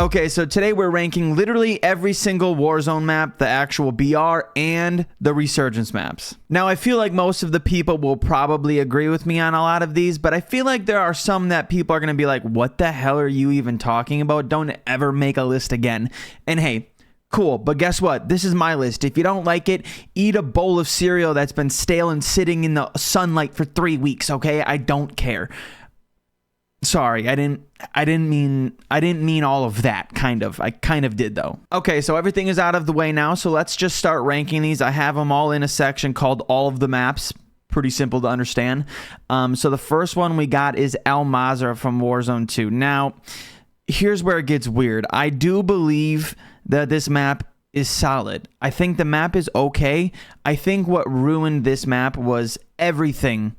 Okay, so today we're ranking literally every single Warzone map, the actual BR, and the Resurgence maps. Now, I feel like most of the people will probably agree with me on a lot of these, but I feel like there are some that people are going to be like, what the hell are you even talking about? Don't ever make a list again. And hey, cool, but guess what? This is my list. If you don't like it, eat a bowl of cereal that's been stale and sitting in the sunlight for 3 weeks, okay? I don't care. Sorry, I didn't mean all of that, kind of. I kind of did, though. Okay, so everything is out of the way now, so let's just start ranking these. I have them all in a section called All of the Maps. Pretty simple to understand. So the first one we got is Al Mazrah from Warzone 2. Now, here's where it gets weird. I do believe that this map is solid. I think the map is okay. I think what ruined this map was everything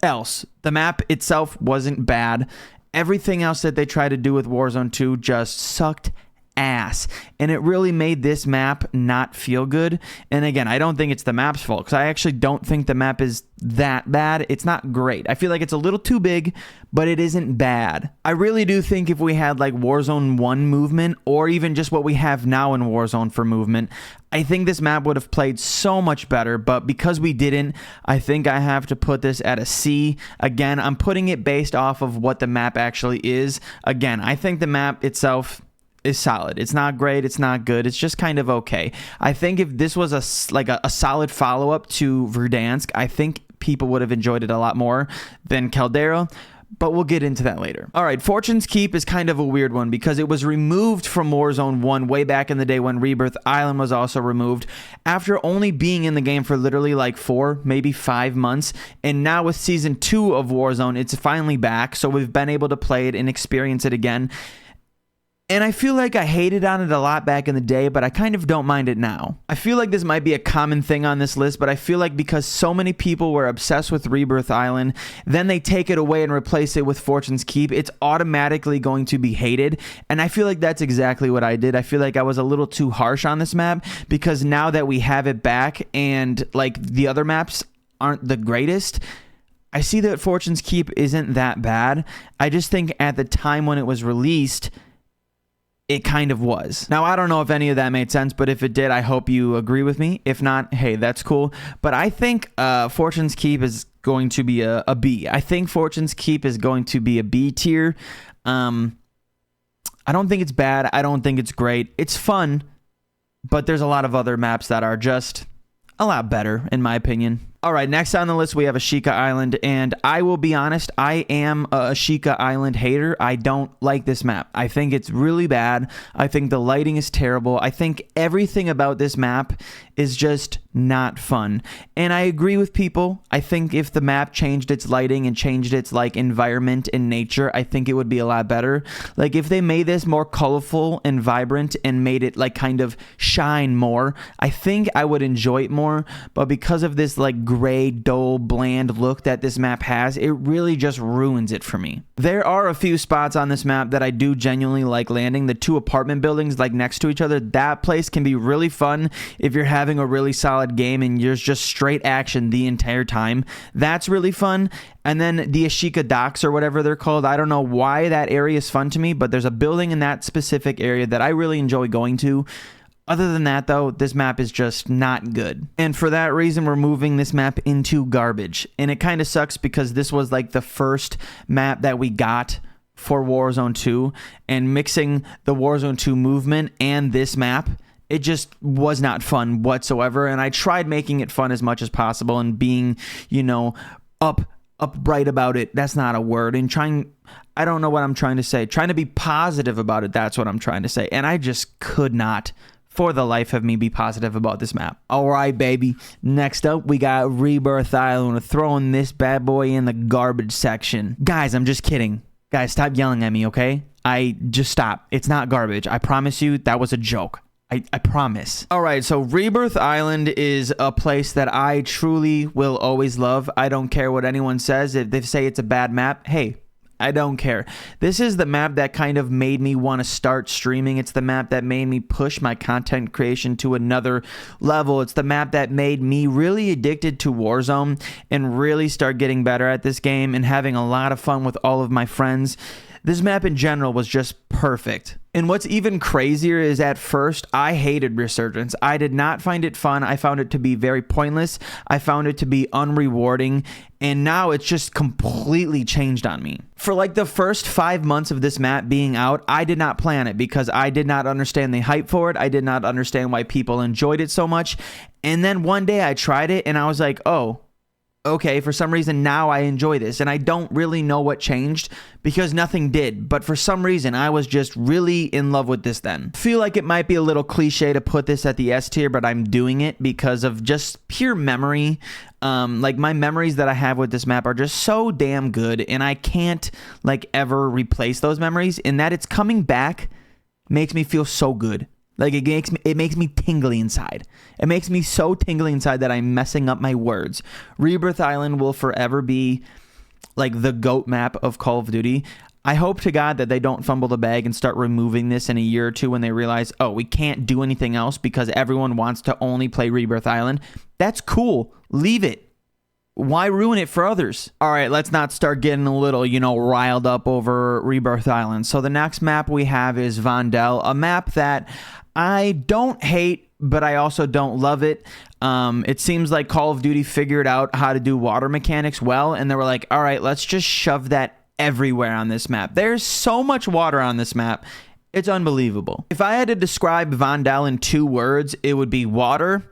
else. The map itself wasn't bad. Everything else that they tried to do with Warzone 2 just sucked ass, and it really made this map not feel good. And again, I don't think it's the map's fault, because I actually don't think the map is that bad. It's not great. I feel like it's a little too big, but it isn't bad. I really do think if we had like Warzone 1 movement, or even just what we have now in Warzone for movement, I think this map would have played so much better, but because we didn't, I think I have to put this at a C. Again, I'm putting it based off of what the map actually is. Again, I think the map itself is solid. It's not great. It's not good. It's just kind of okay. I think if this was a solid follow-up to Verdansk, I think people would have enjoyed it a lot more than Caldera, but we'll get into that later. All right, Fortune's Keep is kind of a weird one because it was removed from Warzone 1 way back in the day when Rebirth Island was also removed after only being in the game for literally like 4, maybe 5 months. And now with Season 2 of Warzone, it's finally back, so we've been able to play it and experience it again. And I feel like I hated on it a lot back in the day, but I kind of don't mind it now. I feel like this might be a common thing on this list, but I feel like because so many people were obsessed with Rebirth Island, then they take it away and replace it with Fortune's Keep, it's automatically going to be hated. And I feel like that's exactly what I did. I feel like I was a little too harsh on this map, because now that we have it back and like the other maps aren't the greatest, I see that Fortune's Keep isn't that bad. I just think at the time when it was released, it kind of was. Now, I don't know if any of that made sense, but if it did, I hope you agree with me. If not, hey, that's cool. But I think Fortune's Keep is going to be a B. I think Fortune's Keep is going to be a B tier. I don't think it's bad. I don't think it's great. It's fun, but there's a lot of other maps that are just a lot better, in my opinion. All right, next on the list, we have Ashika Island, and I will be honest, I am a Ashika Island hater. I don't like this map. I think it's really bad. I think the lighting is terrible. I think everything about this map is just not fun. And I agree with people. I think if the map changed its lighting and changed its like environment and nature, I think it would be a lot better. Like if they made this more colorful and vibrant and made it like kind of shine more, I think I would enjoy it more. But because of this like gray, dull, bland look that this map has, it really just ruins it for me. There are a few spots on this map that I do genuinely like landing. The 2 apartment buildings like next to each other, that place can be really fun if you're having a really solid game and there's just straight action the entire time. That's really fun. And then the Ashika Docks or whatever they're called, I don't know why that area is fun to me, but there's a building in that specific area that I really enjoy going to. Other than that, though, this map is just not good. And for that reason, we're moving this map into garbage. And it kind of sucks because this was like the first map that we got for Warzone 2. And mixing the Warzone 2 movement and this map, it just was not fun whatsoever. And I tried making it fun as much as possible and being, you know, upright about it. That's not a word. And I don't know what I'm trying to say. Trying to be positive about it. That's what I'm trying to say. And I just could not, for the life of me, be positive about this map. All right, baby. Next up, we got Rebirth Island. We're throwing this bad boy in the garbage section. Guys, I'm just kidding. Guys, stop yelling at me, okay? Just stop. It's not garbage. I promise you that was a joke. I promise. All right, so Rebirth Island is a place that I truly will always love. I don't care what anyone says. If they say it's a bad map, hey, I don't care. This is the map that kind of made me want to start streaming. It's the map that made me push my content creation to another level. It's the map that made me really addicted to Warzone and really start getting better at this game and having a lot of fun with all of my friends. This map in general was just perfect. And what's even crazier is at first, I hated Resurgence. I did not find it fun. I found it to be very pointless. I found it to be unrewarding. And now it's just completely changed on me. For like the first 5 months of this map being out, I did not play on it because I did not understand the hype for it. I did not understand why people enjoyed it so much. And then one day I tried it and I was like, oh, okay, for some reason now I enjoy this, and I don't really know what changed because nothing did, but for some reason I was just really in love with this then. I feel like it might be a little cliche to put this at the S tier, but I'm doing it because of just pure memory. Like my memories that I have with this map are just so damn good, and I can't like ever replace those memories, and that it's coming back makes me feel so good. Like it makes me tingly inside. It makes me so tingly inside that I'm messing up my words. Rebirth Island will forever be like the GOAT map of Call of Duty. I hope to God that they don't fumble the bag and start removing this in a year or two when they realize, oh, we can't do anything else because everyone wants to only play Rebirth Island. That's cool. Leave it. Why ruin it for others? All right, let's not start getting a little, riled up over Rebirth Island. So the next map we have is Vondel, a map that I don't hate, but I also don't love it. It seems like Call of Duty figured out how to do water mechanics well, and they were like, all right, let's just shove that everywhere on this map. There's so much water on this map. It's unbelievable. If I had to describe Vondel in 2 words, it would be water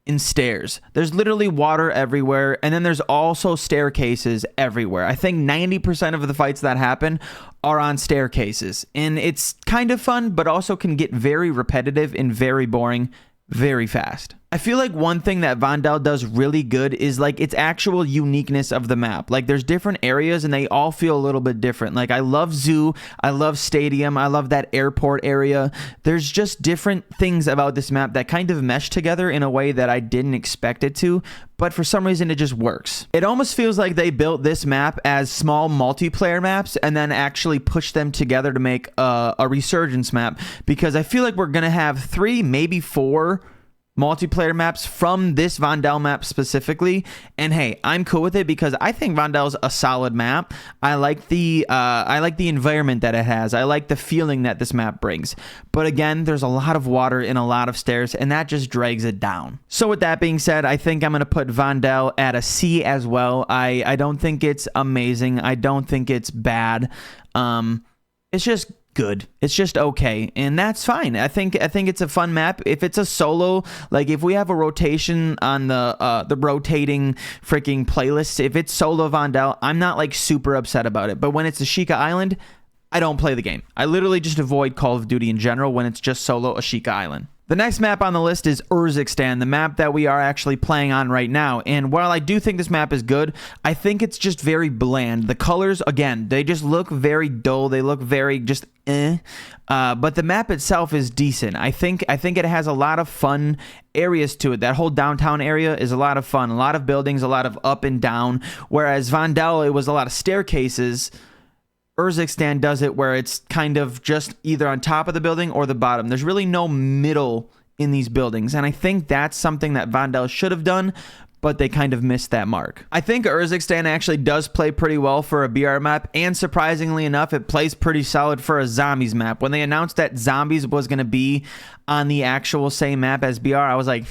and stairs. There's literally water everywhere, and then there's also staircases everywhere. I think 90% of the fights that happen are on staircases, and it's kind of fun, but also can get very repetitive and very boring very fast. I feel like one thing that Vondel does really good is like its actual uniqueness of the map. Like there's different areas and they all feel a little bit different. Like I love Zoo, I love Stadium, I love that airport area. There's just different things about this map that kind of mesh together in a way that I didn't expect it to, but for some reason it just works. It almost feels like they built this map as small multiplayer maps and then actually pushed them together to make a Resurgence map, because I feel like we're gonna have 3, maybe 4 multiplayer maps from this Vondel map specifically, and hey, I'm cool with it because I think Vondel's a solid map. I like the environment that it has. I like the feeling that this map brings. But again, there's a lot of water and a lot of stairs, and that just drags it down. So with that being said, I think I'm gonna put Vondel at a C as well. I don't think it's amazing. I don't think it's bad. It's just good. It's just okay, and that's fine. I think it's a fun map. If it's a solo, like if we have a rotation on the rotating freaking playlist, if it's solo Vondel, I'm not like super upset about it. But when it's Ashika Island, I don't play the game. I literally just avoid Call of Duty in general when it's just solo Ashika Island. The next map on the list is Urzikstan, the map that we are actually playing on right now. And while I do think this map is good, I think it's just very bland. The colors, again, they just look very dull. They look very just but the map itself is decent. I think it has a lot of fun areas to it. That whole downtown area is a lot of fun. A lot of buildings, a lot of up and down. Whereas Vondel, it was a lot of staircases. Urzikstan does it where it's kind of just either on top of the building or the bottom. There's really no middle in these buildings, and I think that's something that Vondel should have done, but they kind of missed that mark. I think Urzikstan actually does play pretty well for a BR map, and surprisingly enough, it plays pretty solid for a zombies map. When they announced that zombies was going to be on the actual same map as BR, I was like,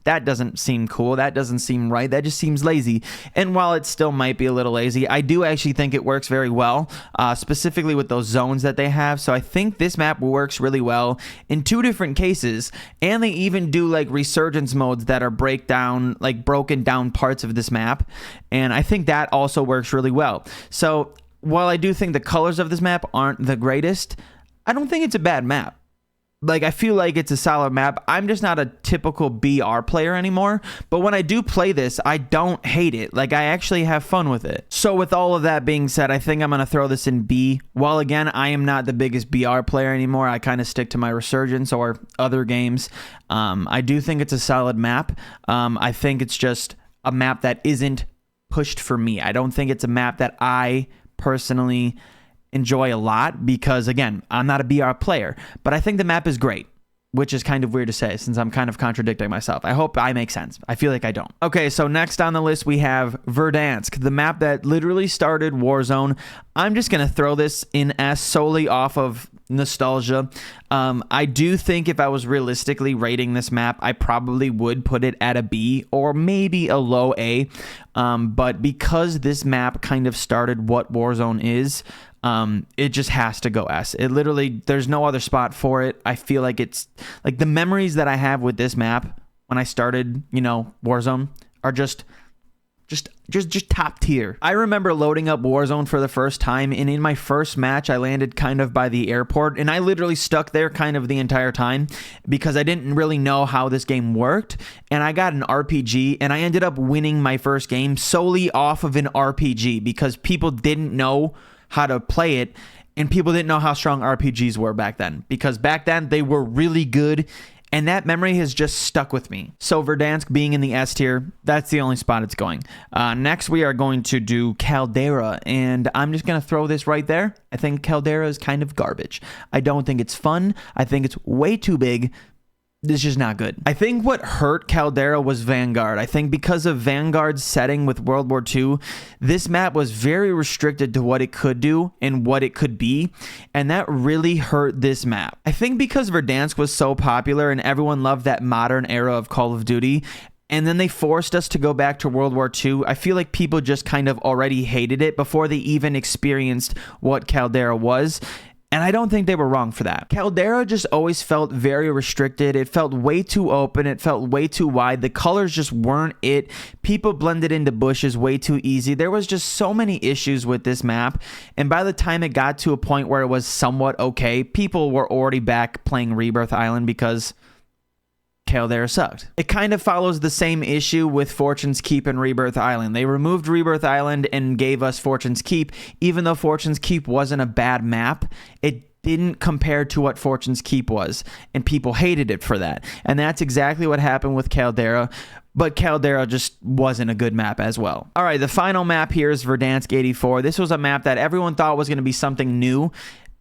that doesn't seem cool. That doesn't seem right. That just seems lazy. And while it still might be a little lazy, I do actually think it works very well, specifically with those zones that they have. So I think this map works really well in 2 different cases, and they even do like resurgence modes that are broken down parts of this map, and I think that also works really well. So while I do think the colors of this map aren't the greatest, I don't think it's a bad map. Like, I feel like it's a solid map. I'm just not a typical BR player anymore, but when I do play this, I don't hate it. Like, I actually have fun with it. So with all of that being said, I think I'm going to throw this in B. While again, I am not the biggest BR player anymore, I kind of stick to my Resurgence or other games. I do think it's a solid map. I think it's just a map that isn't pushed for me. I don't think it's a map that I personally enjoy a lot because, again, I'm not a BR player, but I think the map is great. which is kind of weird to say since I'm kind of contradicting myself. I hope I make sense. I feel like I don't. Okay, so next on the list we have Verdansk, the map that literally started Warzone. I'm just going to throw this in S solely off of nostalgia. I do think if I was realistically rating this map, I probably would put it at a B or maybe a low A. But because this map kind of started what Warzone is, it just has to go S. It literally, there's no other spot for it. I feel like it's like the memories that I have with this map when I started, you know, Warzone are just top tier. I remember loading up Warzone for the first time, and in my first match I landed kind of by the airport, and I literally stuck there kind of the entire time because I didn't really know how this game worked, and I got an RPG, and I ended up winning my first game solely off of an RPG because people didn't know how to play it, and people didn't know how strong RPGs were back then, because back then they were really good, and that memory has just stuck with me. So Verdansk being in the S tier, that's the only spot it's going. Next, we are going to do Caldera, and I'm just going to throw this right there. I think Caldera is kind of garbage. I don't think it's fun. I think it's way too big. It's just not good. I think what hurt Caldera was Vanguard. I think because of Vanguard's setting with World War II, this map was very restricted to what it could do and what it could be, and that really hurt this map. I think because Verdansk was so popular and everyone loved that modern era of Call of Duty, and then they forced us to go back to World War II, I feel like people just kind of already hated it before they even experienced what Caldera was. And I don't think they were wrong for that. Caldera just always felt very restricted. It felt way too open. It felt way too wide. The colors just weren't it. People blended into bushes way too easy. There was just so many issues with this map. And by the time it got to a point where it was somewhat okay, people were already back playing Rebirth Island because Caldera sucked. It kind of follows the same issue with Fortune's Keep and Rebirth Island. They removed Rebirth Island and gave us Fortune's Keep. Even though Fortune's Keep wasn't a bad map, it didn't compare to what Fortune's Keep was, and people hated it for that. And that's exactly what happened with Caldera, but Caldera just wasn't a good map as well. All right, the final map here is Verdansk 84. This was a map that everyone thought was going to be something new,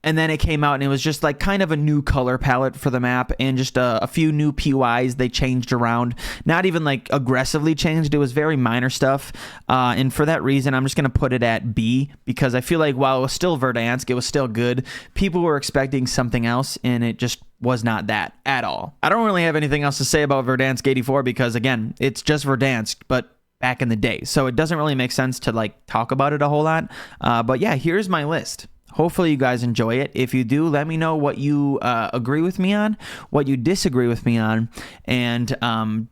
and then it came out and it was just like kind of a new color palette for the map and just a few new POIs they changed around. Not even like aggressively changed. It was very minor stuff. And for that reason, I'm just going to put it at B because I feel like while it was still Verdansk, it was still good. People were expecting something else and it just was not that at all. I don't really have anything else to say about Verdansk 84 because again, it's just Verdansk, but back in the day. So it doesn't really make sense to like talk about it a whole lot. But yeah, here's my list. Hopefully you guys enjoy it. If you do, let me know what you agree with me on, what you disagree with me on, and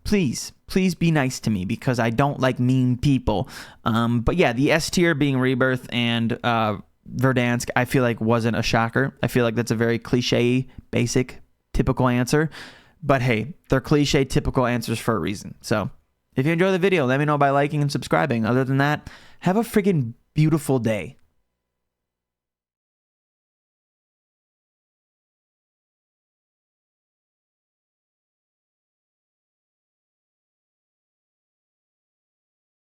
please be nice to me because I don't like mean people. But yeah, the S tier being Rebirth and Verdansk, I feel like wasn't a shocker. I feel like that's a very cliche, basic, typical answer. But hey, they're cliche, typical answers for a reason. So if you enjoy the video, let me know by liking and subscribing. Other than that, have a friggin' beautiful day.